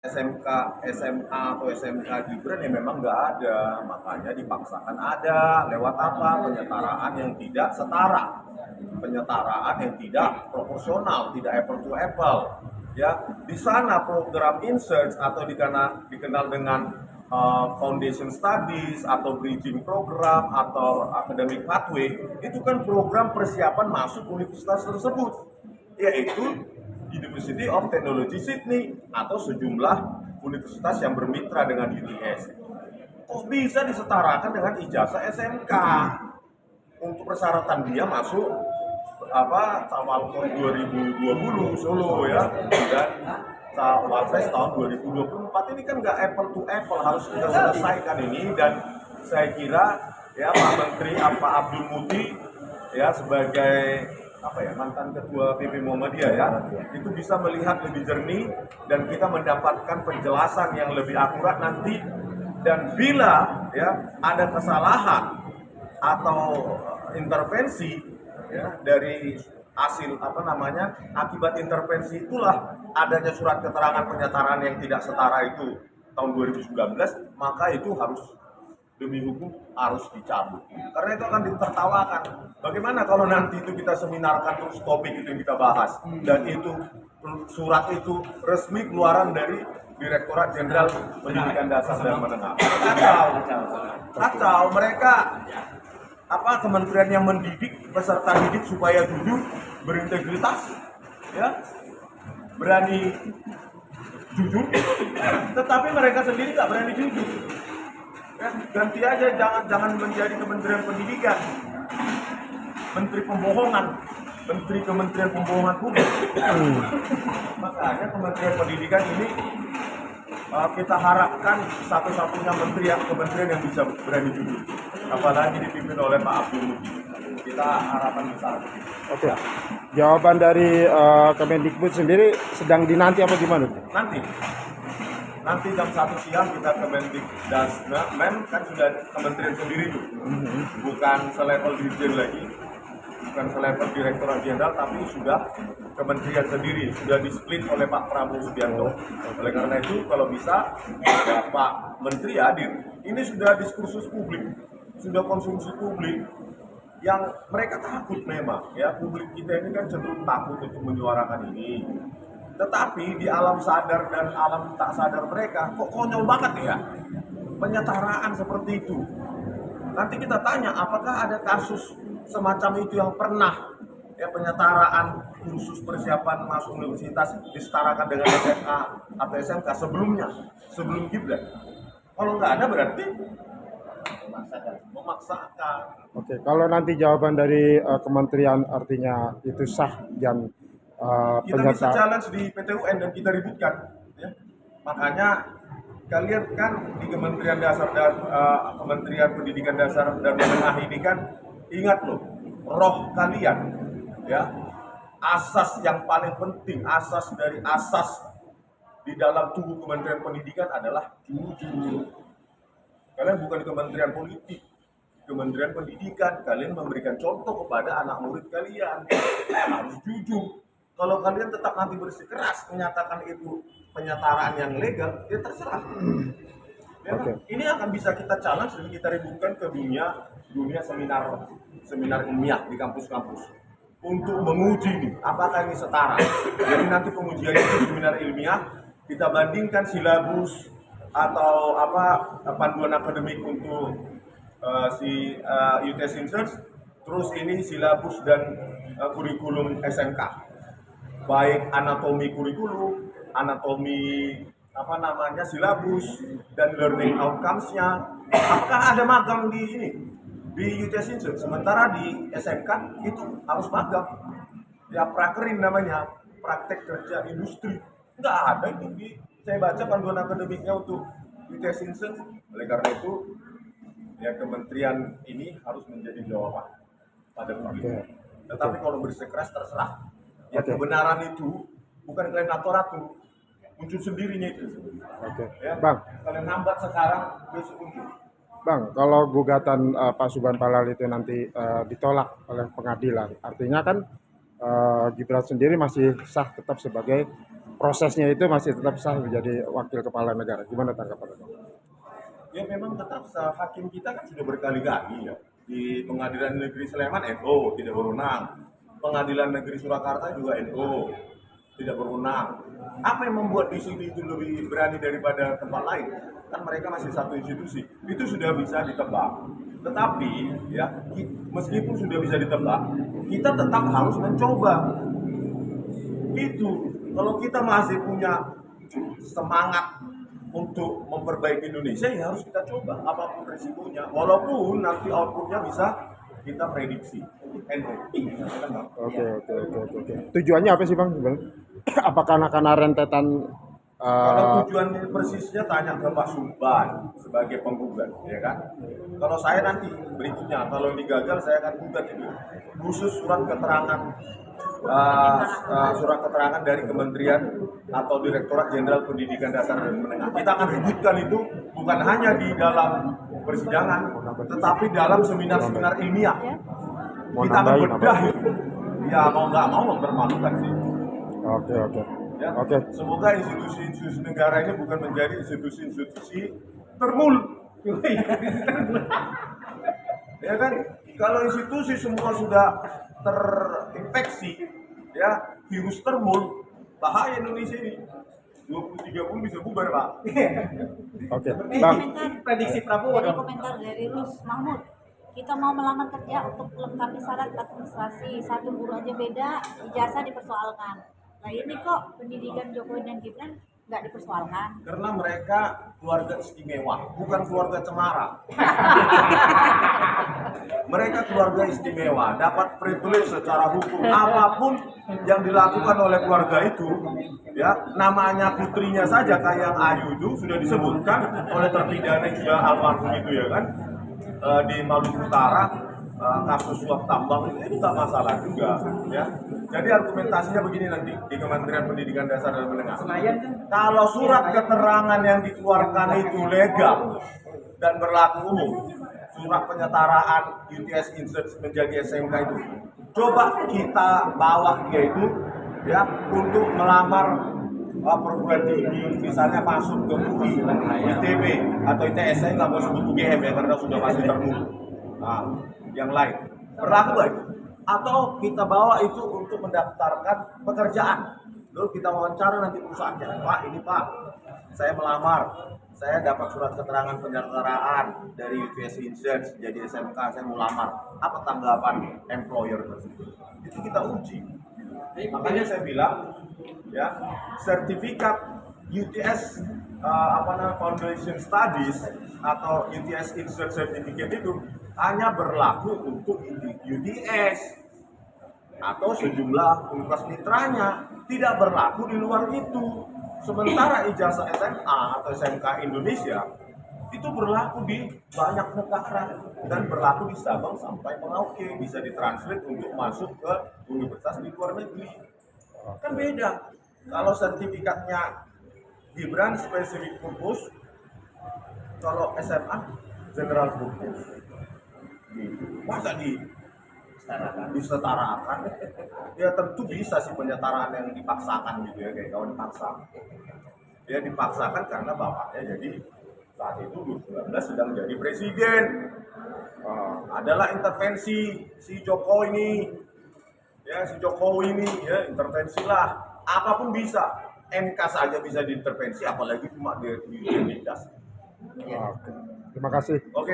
SMK, SMA atau SMK Gibran ya memang nggak ada, makanya dipaksakan ada lewat apa? Penyetaraan yang tidak setara, penyetaraan yang tidak proporsional, tidak apple to apple. Ya, di sana program Insurge atau dikenal dengan foundation studies atau bridging program atau academic pathway itu kan program persiapan masuk universitas tersebut, yaitu University of Technology Sydney atau sejumlah universitas yang bermitra dengan UTS. Kok bisa disetarakan dengan ijazah SMK? Untuk persyaratan dia masuk Cawalpres 2020 Solo ya, dan Cawalpres tahun 2024 ini kan nggak apple to apple, harus kita selesaikan ini. Dan saya kira ya Pak Menteri Abdul Muti ya sebagai mantan ketua PP Muhammadiyah ya, itu bisa melihat lebih jernih dan kita mendapatkan penjelasan yang lebih akurat nanti. Dan bila ya ada kesalahan atau intervensi ya dari hasil akibat intervensi itulah adanya surat keterangan penyetaraan yang tidak setara itu tahun 2019, maka itu harus demi hukum harus dicabut, karena itu akan ditertawakan. Bagaimana kalau nanti itu kita seminarkan terus topik itu yang kita bahas, dan itu surat itu resmi keluaran dari Direktorat Jenderal Pendidikan Dasar dan Menengah. Kacau mereka, kementerian yang mendidik peserta didik supaya jujur, berintegritas, ya, berani jujur, tetapi mereka sendiri nggak berani jujur. Ya, ganti aja, jangan menjadi Kementerian Pendidikan, Menteri Pembohongan, Menteri Kementerian Pembohongan Publik. Makanya Kementerian Pendidikan ini kita harapkan satu-satunya kementerian yang bisa berani jujur, apalagi dipimpin oleh Pak Abdul Muti. Kita harapan besar. Oke. Jawaban dari Kemendikbud sendiri sedang dinanti apa gimana? Nanti jam 1 siang kita ke Mendikdasmen, kan sudah kementerian sendiri tuh, bukan selevel dirjen lagi, bukan selevel direktorat jenderal, tapi sudah kementerian sendiri, sudah di-split oleh Pak Prabowo Subianto. Oleh karena itu kalau bisa ya, Pak Menteri hadir. Ini sudah diskursus publik, sudah konsumsi publik yang mereka takut memang ya, publik kita ini kan cenderung takut untuk menyuarakan ini. Tetapi di alam sadar dan alam tak sadar mereka kok konyol banget ya penyetaraan seperti itu. Nanti kita tanya apakah ada kasus semacam itu yang pernah ya penyetaraan kursus persiapan masuk universitas disetarakan dengan SMA atau SMK sebelum Gibran. Kalau nggak ada berarti memaksakan. Oke, kalau nanti jawaban dari kementerian artinya itu sah dan kita bisa challenge di PT UN dan kita ributkan ya. Makanya kalian kan di Kementerian Dasar dan Kementerian Pendidikan Dasar dan Menengah ini kan ingat loh, roh kalian ya, asas yang paling penting, asas dari asas di dalam tubuh Kementerian Pendidikan adalah jujur. Kalian bukan Kementerian Politik, Kementerian Pendidikan. Kalian memberikan contoh kepada anak murid kalian, harus jujur. Kalau kalian tetap nanti bersikeras menyatakan itu penyetaraan yang legal, ya terserah. Ya, ini akan bisa kita challenge dan kita ributkan ke dunia seminar ilmiah di kampus-kampus untuk menguji nih, apakah ini setara. Jadi nanti pengujian itu seminar ilmiah, kita bandingkan silabus atau panduan akademik untuk UTS Insurge, terus ini silabus dan kurikulum SMK. Baik anatomi kurikulum, anatomi silabus dan learning outcomes-nya. Apakah ada magang di UTS Insurge? Sementara di SMK itu harus magang. Ya prakerin namanya, praktek kerja industri. Nggak ada itu saya baca panduan akademiknya untuk UTS Insurge. Oleh karena itu ya kementerian ini harus menjadi jawaban pada publik. Tetapi kalau bersikeras terserah. Ya kebenaran itu bukan kalian atur-atur, muncul sendirinya itu. Ya, Bang, kalian hambat sekarang, besok muncul. Bang, kalau gugatan Pak Subhan Palal itu nanti ditolak oleh pengadilan, artinya kan Gibran sendiri masih sah tetap sebagai prosesnya itu masih tetap sah menjadi wakil kepala negara. Gimana tanggapan Anda? Ya memang tetap sah. Hakim kita kan sudah berkali-kali ya. Di Pengadilan Negeri Sleman NU tidak berwenang. Pengadilan Negeri Surakarta juga NU tidak berwenang. Apa yang membuat di sini itu lebih berani daripada tempat lain? Kan mereka masih satu institusi. Itu sudah bisa ditebak. Tetapi ya meskipun sudah bisa ditebak, kita tetap harus mencoba. Itu kalau kita masih punya semangat untuk memperbaiki Indonesia, ya harus kita coba apapun resikonya, walaupun nanti outputnya bisa kita prediksi. Oke. Tujuannya apa sih Bang? Apakah karena rentetan Kalau tujuan persisnya tanya ke Pak Subban sebagai penggugat, ya kan? Kalau saya nanti berikutnya, kalau ini gagal saya akan gugat ini khusus surat keterangan dari Kementerian atau Direktorat Jenderal Pendidikan Dasar dan Menengah. Kita akan ributkan itu bukan hanya di dalam persidangan, tetapi dalam seminar-seminar ilmiah. Kita akan bedah itu. Ya mau nggak mau mempermalukan sih. Oke. Ya, semoga institusi-institusi negara ini bukan menjadi institusi-institusi termul. Ya kan, kalau institusi semua sudah terinfeksi, ya virus termul, bahaya Indonesia ini. 2030 bisa bubar Pak. Oke, Bang. Prediksi Prabowo. Dari komentar dari Rus Mahmud. Kita mau melamar kerja untuk melengkapi syarat administrasi, satu guru aja beda, ijazah dipersoalkan. Nah ini kok pendidikan Jokowi dan Gibran nggak dipersoalkan? Karena mereka keluarga istimewa, bukan keluarga cemara. Mereka keluarga istimewa, dapat privilege secara hukum. Apapun yang dilakukan oleh keluarga itu, ya namanya putrinya saja kayak Ayu itu sudah disebutkan oleh terpidana yang sudah almarhum itu ya kan, di Maluku Utara. Kasus suap tambang itu tak masalah juga ya. Jadi argumentasinya begini nanti di Kementerian Pendidikan Dasar dan Menengah. Kalau surat keterangan yang dikeluarkan itu legal dan berlaku umum, surat penyetaraan UTS Insert menjadi SMK itu, coba kita bawa dia itu ya untuk melamar perguruan tinggi, misalnya masuk ke UI, ITB atau ITS, saya nggak mau sebut UGM ya karena sudah pasti terbunuh. Nah, yang lain berlaku itu, atau kita bawa itu untuk mendaftarkan pekerjaan, lalu kita wawancara nanti perusahaannya, Pak ini Pak, saya melamar, saya dapat surat keterangan penyetaraan dari UTS Insert jadi SMK, saya mau lamar, apa tanggapan employer tersebut? Itu kita uji. Makanya saya bilang ya sertifikat UTS Foundation Studies atau UTS Insert Certificate itu hanya berlaku untuk UTS atau sejumlah universitas mitranya, tidak berlaku di luar itu. Sementara ijazah SMA atau SMK Indonesia itu berlaku di banyak negara dan berlaku di Sabang sampai Merauke, bisa ditranslate untuk masuk ke universitas di luar negeri. Kan beda. Kalau sertifikatnya Gibran Specific Purpose, kalau SMA General Purpose. Masa disetarakan? Ya tentu bisa sih penyetaraan yang dipaksakan gitu ya, kayak kawan paksa. Ya dipaksakan karena bapaknya jadi saat itu 2019 sedang jadi presiden. Adalah intervensi si Jokowi ini. Ya si Jokowi ini ya intervensilah. Apapun bisa. MK saja bisa diintervensi, apalagi cuma di Dinas. Terima kasih. Oke.